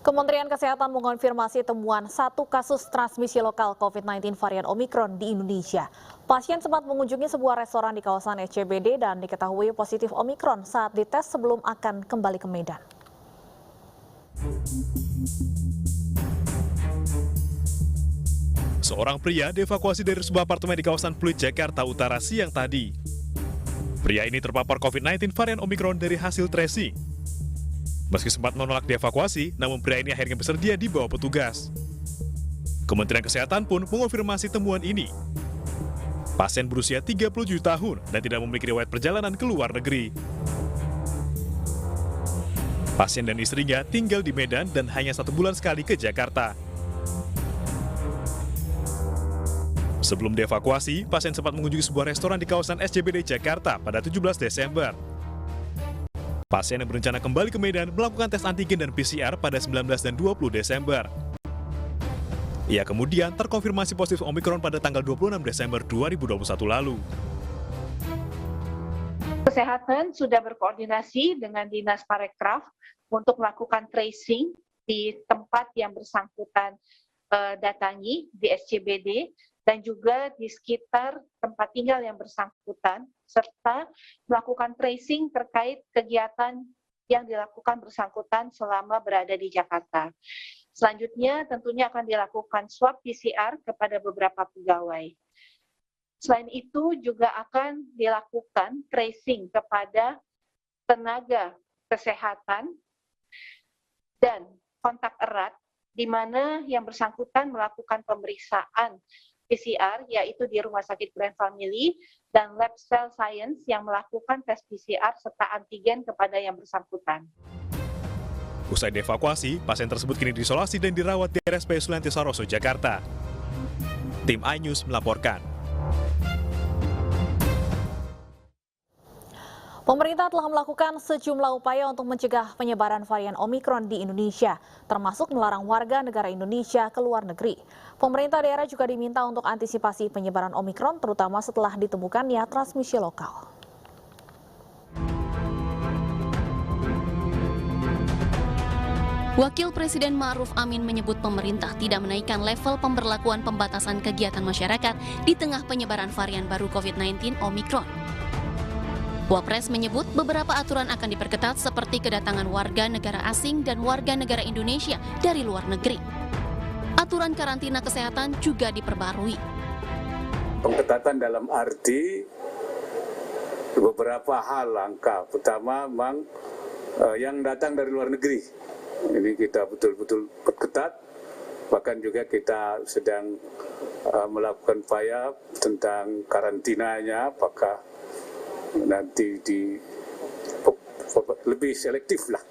Kementerian Kesehatan mengonfirmasi temuan satu kasus transmisi lokal COVID-19 varian Omikron di Indonesia. Pasien sempat mengunjungi sebuah restoran di kawasan SCBD dan diketahui positif Omikron saat dites sebelum akan kembali ke Medan. Seorang pria dievakuasi dari sebuah apartemen di kawasan Pluit, Jakarta Utara siang tadi. Pria ini terpapar COVID-19 varian Omikron dari hasil tracing. Meski sempat menolak dievakuasi, namun pria ini akhirnya bersedia dibawa petugas. Kementerian Kesehatan pun mengonfirmasi temuan ini. Pasien berusia 37 tahun dan tidak memiliki riwayat perjalanan ke luar negeri. Pasien dan istrinya tinggal di Medan dan hanya 1 bulan sekali ke Jakarta. Sebelum dievakuasi, pasien sempat mengunjungi sebuah restoran di kawasan SCBD Jakarta pada 17 Desember. Pasien yang berencana kembali ke Medan melakukan tes antigen dan PCR pada 19 dan 20 Desember. Ia kemudian terkonfirmasi positif Omikron pada tanggal 26 Desember 2021 lalu. Kesehatan sudah berkoordinasi dengan Dinas Parekraf untuk melakukan tracing di tempat yang bersangkutan datangi di SCBD dan juga di sekitar tempat tinggal yang bersangkutan, serta melakukan tracing terkait kegiatan yang dilakukan bersangkutan selama berada di Jakarta. Selanjutnya tentunya akan dilakukan swab PCR kepada beberapa pegawai. Selain itu juga akan dilakukan tracing kepada tenaga kesehatan dan kontak erat di mana yang bersangkutan melakukan pemeriksaan PCR, yaitu di Rumah Sakit Grand Family, dan Lab Cell Science yang melakukan tes PCR serta antigen kepada yang bersangkutan. Usai dievakuasi, pasien tersebut kini diisolasi dan dirawat di RSP Sulianti Saroso, Jakarta. Tim iNews melaporkan. Pemerintah telah melakukan sejumlah upaya untuk mencegah penyebaran varian Omikron di Indonesia, termasuk melarang warga negara Indonesia ke luar negeri. Pemerintah daerah juga diminta untuk antisipasi penyebaran Omikron, terutama setelah ditemukannya transmisi lokal. Wakil Presiden Ma'ruf Amin menyebut pemerintah tidak menaikkan level pemberlakuan pembatasan kegiatan masyarakat di tengah penyebaran varian baru COVID-19 Omikron. Wapres menyebut beberapa aturan akan diperketat seperti kedatangan warga negara asing dan warga negara Indonesia dari luar negeri. Aturan karantina kesehatan juga diperbarui. Pengetatan dalam arti beberapa hal langkah. Pertama, memang yang datang dari luar negeri. Ini kita betul-betul perketat. Bahkan juga kita sedang melakukan upaya tentang karantinanya, apakah nanti lebih selektif lah.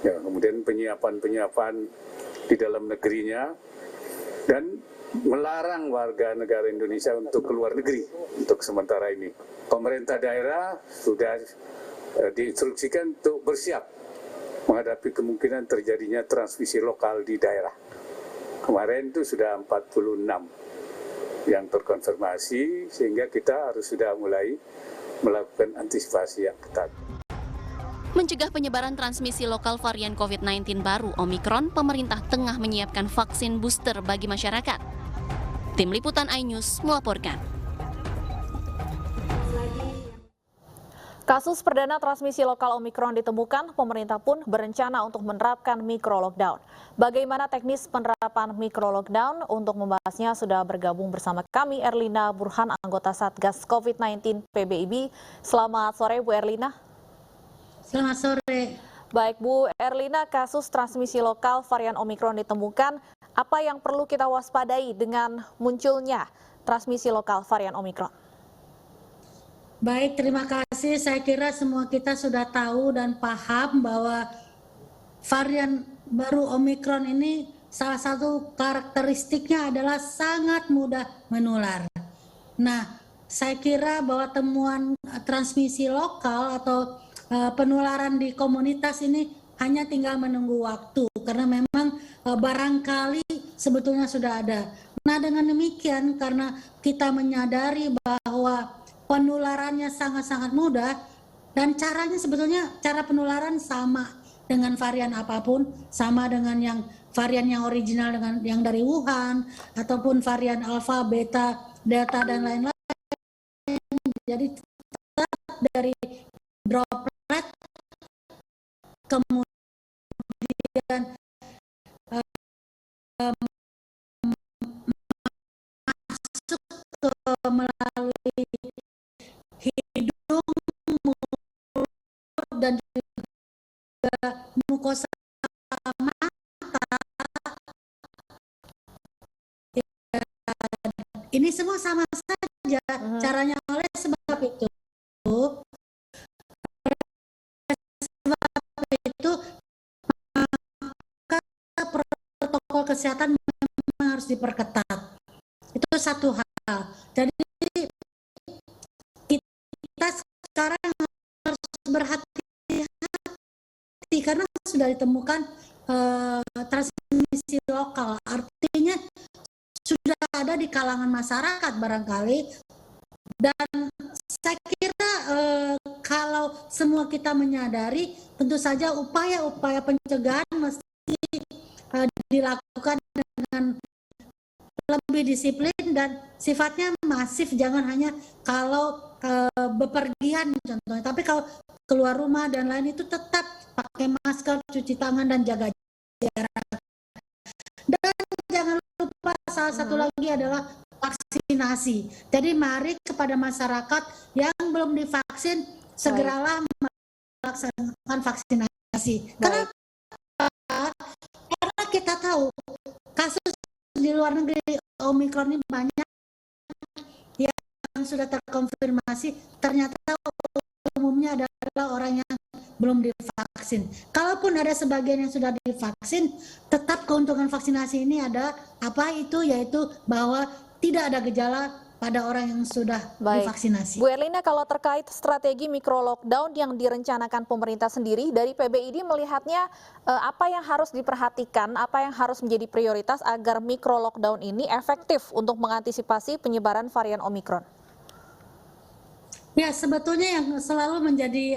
Ya, kemudian penyiapan di dalam negerinya dan melarang warga negara Indonesia untuk keluar negeri untuk sementara ini. Pemerintah daerah sudah diinstruksikan untuk bersiap menghadapi kemungkinan terjadinya transmisi lokal di daerah. Kemarin itu sudah 46 yang terkonfirmasi, sehingga kita harus sudah mulai melakukan antisipasi yang ketat. Mencegah penyebaran transmisi lokal varian COVID-19 baru Omikron, pemerintah tengah menyiapkan vaksin booster bagi masyarakat. Tim Liputan iNews melaporkan. Kasus perdana transmisi lokal Omikron ditemukan, pemerintah pun berencana untuk menerapkan micro-lockdown. Bagaimana teknis penerapan micro-lockdown? Untuk membahasnya sudah bergabung bersama kami Erlina Burhan, anggota Satgas COVID-19 PBIB. Selamat sore Bu Erlina. Selamat sore. Baik Bu Erlina, kasus transmisi lokal varian Omikron ditemukan. Apa yang perlu kita waspadai dengan munculnya transmisi lokal varian Omikron? Baik, terima kasih. Saya kira semua kita sudah tahu dan paham bahwa varian baru Omikron ini salah satu karakteristiknya adalah sangat mudah menular. Nah, saya kira bahwa temuan transmisi lokal atau penularan di komunitas ini hanya tinggal menunggu waktu, karena memang barangkali sebetulnya sudah ada. Nah, dengan demikian, karena kita menyadari bahwa penularannya sangat-sangat mudah dan caranya sebetulnya cara penularan sama dengan varian apapun, sama dengan yang varian yang original dengan yang dari Wuhan, ataupun varian Alpha, Beta, Delta, dan lain-lain. Jadi tetap dari droplet, kemudian masuk ke melalui hidung, mulut, dan juga mukosa mata. Ini semua sama saja caranya. Oleh sebab itu maka protokol kesehatan memang harus diperketat. Itu satu hal. Jadi kita sekarang harus berhati-hati karena sudah ditemukan transmisi lokal. Artinya sudah ada di kalangan masyarakat barangkali. Dan saya kira kalau semua kita menyadari, tentu saja upaya-upaya pencegahan mesti dilakukan dengan lebih disiplin dan sifatnya masif, jangan hanya kalau bepergian contohnya, tapi kalau keluar rumah dan lain itu tetap pakai masker, cuci tangan, dan jaga jarak. Dan jangan lupa salah satu lagi adalah vaksinasi. Jadi mari kepada masyarakat yang belum divaksin, segeralah melaksanakan vaksinasi. Kenapa? Karena kita tahu kasus di luar negeri Omikron ini banyak yang sudah terkonfirmasi, ternyata umumnya adalah orang yang belum divaksin. Kalaupun ada sebagian yang sudah divaksin, tetap keuntungan vaksinasi ini ada apa itu, yaitu bahwa tidak ada gejala pada orang yang sudah divaksinasi. Bu Erlina, kalau terkait strategi mikro lockdown yang direncanakan pemerintah sendiri, dari PBID melihatnya apa yang harus diperhatikan, apa yang harus menjadi prioritas agar mikro lockdown ini efektif untuk mengantisipasi penyebaran varian Omikron? Ya, sebetulnya yang selalu menjadi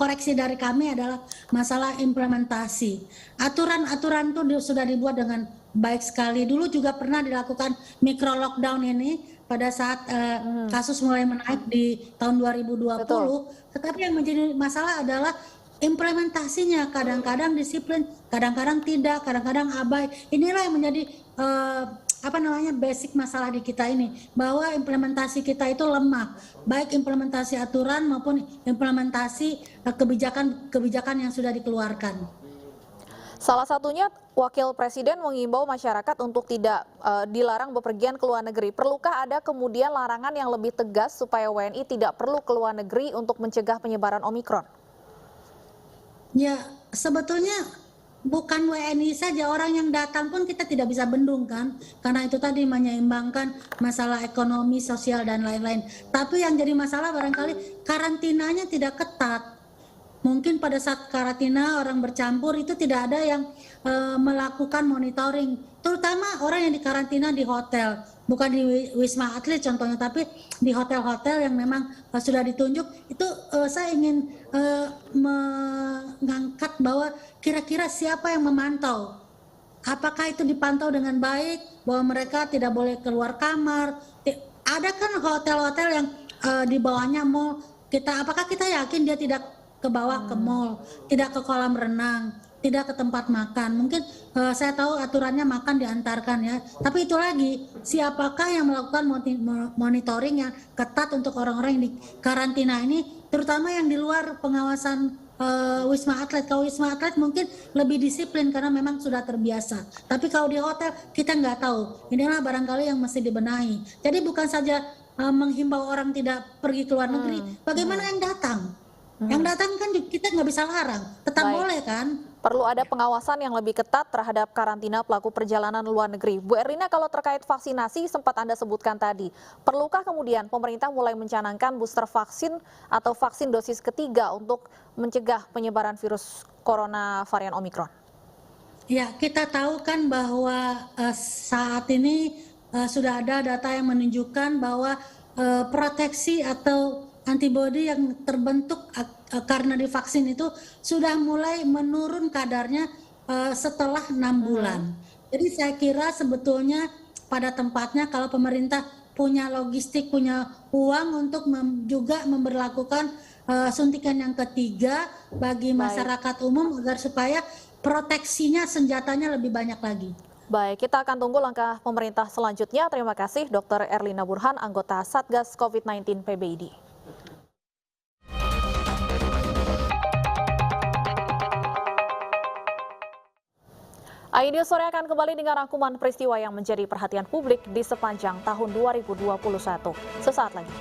koreksi dari kami adalah masalah implementasi. Aturan-aturan itu sudah dibuat dengan baik sekali. Dulu juga pernah dilakukan mikro lockdown ini pada saat kasus mulai menaik di tahun 2020. Betul. Tetapi yang menjadi masalah adalah implementasinya. Kadang-kadang disiplin, kadang-kadang tidak, kadang-kadang abai. Inilah yang menjadi basic masalah di kita ini, bahwa implementasi kita itu lemah, baik implementasi aturan maupun implementasi kebijakan yang sudah dikeluarkan. Salah satunya Wakil Presiden mengimbau masyarakat untuk tidak dilarang bepergian ke luar negeri. Perlukah ada kemudian larangan yang lebih tegas supaya WNI tidak perlu ke luar negeri untuk mencegah penyebaran Omikron? Ya, sebetulnya bukan WNI saja, orang yang datang pun kita tidak bisa bendung kan, karena itu tadi menyeimbangkan masalah ekonomi, sosial, dan lain-lain. Tapi yang jadi masalah barangkali karantinanya tidak ketat. Mungkin pada saat karantina orang bercampur itu tidak ada yang melakukan monitoring, terutama orang yang dikarantina di hotel, bukan di Wisma Atlet contohnya, tapi di hotel-hotel yang memang sudah ditunjuk. Itu saya ingin mengangkat bahwa kira-kira siapa yang memantau, apakah itu dipantau dengan baik, bahwa mereka tidak boleh keluar kamar. Ada kan hotel-hotel yang di bawahnya mall, apakah kita yakin dia tidak ke bawah ke mall, tidak ke kolam renang, tidak ke tempat makan? Mungkin saya tahu aturannya makan diantarkan ya, tapi itu lagi, siapakah yang melakukan monitoring yang ketat untuk orang-orang yang di karantina ini, terutama yang di luar pengawasan Wisma Atlet. Kalau Wisma Atlet mungkin lebih disiplin karena memang sudah terbiasa, tapi kalau di hotel kita nggak tahu. Inilah barangkali yang mesti dibenahi. Jadi bukan saja menghimbau orang tidak pergi ke luar negeri, bagaimana yang datang? Yang datang kan kita nggak bisa larang, tetap boleh kan? Perlu ada pengawasan yang lebih ketat terhadap karantina pelaku perjalanan luar negeri. Bu Erlina, kalau terkait vaksinasi sempat Anda sebutkan tadi, perlukah kemudian pemerintah mulai mencanangkan booster vaksin atau vaksin dosis ketiga untuk mencegah penyebaran virus corona varian Omikron? Ya, kita tahu kan bahwa saat ini sudah ada data yang menunjukkan bahwa proteksi atau antibodi yang terbentuk karena divaksin itu sudah mulai menurun kadarnya setelah 6 bulan. Jadi saya kira sebetulnya pada tempatnya kalau pemerintah punya logistik, punya uang untuk juga memberlakukan suntikan yang ketiga bagi masyarakat umum agar supaya proteksinya, senjatanya lebih banyak lagi. Baik, kita akan tunggu langkah pemerintah selanjutnya. Terima kasih Dr. Erlina Burhan, anggota Satgas COVID-19 PBID. iNews sore akan kembali dengan rangkuman peristiwa yang menjadi perhatian publik di sepanjang tahun 2021. Sesaat lagi.